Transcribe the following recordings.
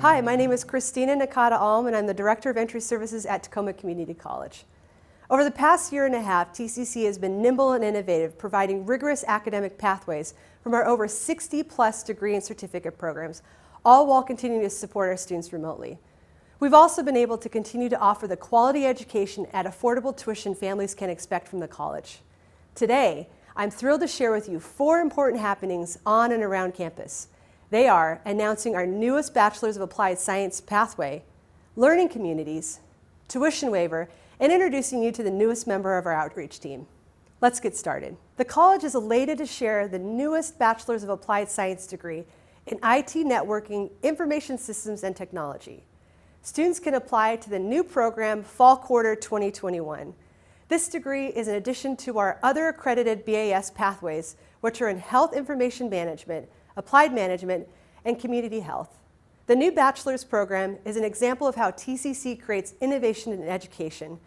Hi, my name is Christina Nakata-Alm, and I'm the Director of Entry Services at Tacoma Community College. Over the past year and a half, TCC has been nimble and innovative, providing rigorous academic pathways from our over 60-plus degree and certificate programs, all while continuing to support our students remotely. We've also been able to continue to offer the quality education at affordable tuition families can expect from the college. Today, I'm thrilled to share with you 4 important happenings on and around campus. They are announcing our newest Bachelor's of Applied Science pathway, learning communities, tuition waiver, and introducing you to the newest member of our outreach team. Let's get started. The college is elated to share the newest Bachelor's of Applied Science degree in IT networking, information systems, and technology. Students can apply to the new program Fall Quarter 2021. This degree is in addition to our other accredited BAS pathways, which are in Health Information Management, Applied Management, and Community Health. The new bachelor's program is an example of how TCC creates innovation in education.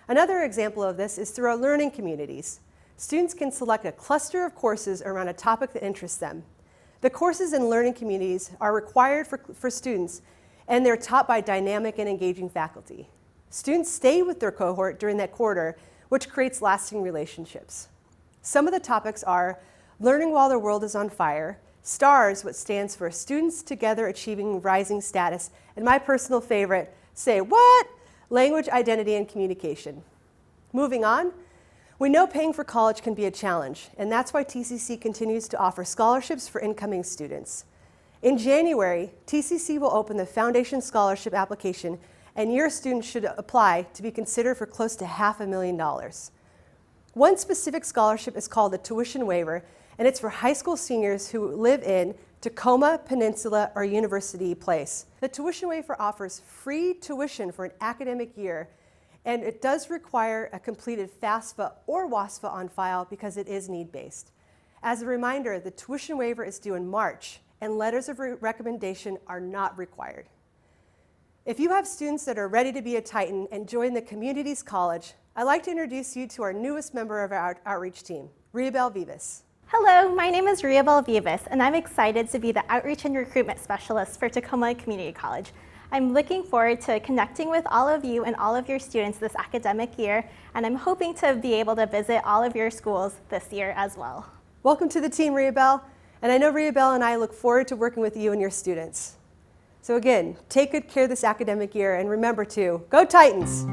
Another example of this is through our learning communities. Students can select a cluster of courses around a topic that interests them. The courses in learning communities are required for students, and they're taught by dynamic and engaging faculty. Students stay with their cohort during that quarter, which creates lasting relationships. Some of the topics are Learning While the World is on Fire, STARS, which stands for Students Together Achieving Rising Status, and my personal favorite, Say What? Language, Identity, and Communication. Moving on, we know paying for college can be a challenge, and that's why TCC continues to offer scholarships for incoming students. In January, TCC will open the Foundation Scholarship application, and your students should apply to be considered for close to $500,000. One specific scholarship is called the Tuition Waiver, and it's for high school seniors who live in Tacoma, Peninsula, or University Place. The tuition waiver offers free tuition for an academic year, and it does require a completed FAFSA or WASFA on file because it is need-based. As a reminder, the tuition waiver is due in March, and letters of recommendation are not required. If you have students that are ready to be a Titan and join the Communities College, I'd like to introduce you to our newest member of our outreach team, Riabel Vivas. Hello, my name is Riabel Vivas, and I'm excited to be the Outreach and Recruitment Specialist for Tacoma Community College. I'm looking forward to connecting with all of you and all of your students this academic year, and I'm hoping to be able to visit all of your schools this year as well. Welcome to the team, Riabel, and I know Riabel and I look forward to working with you and your students. So again, take good care this academic year, and remember to go Titans!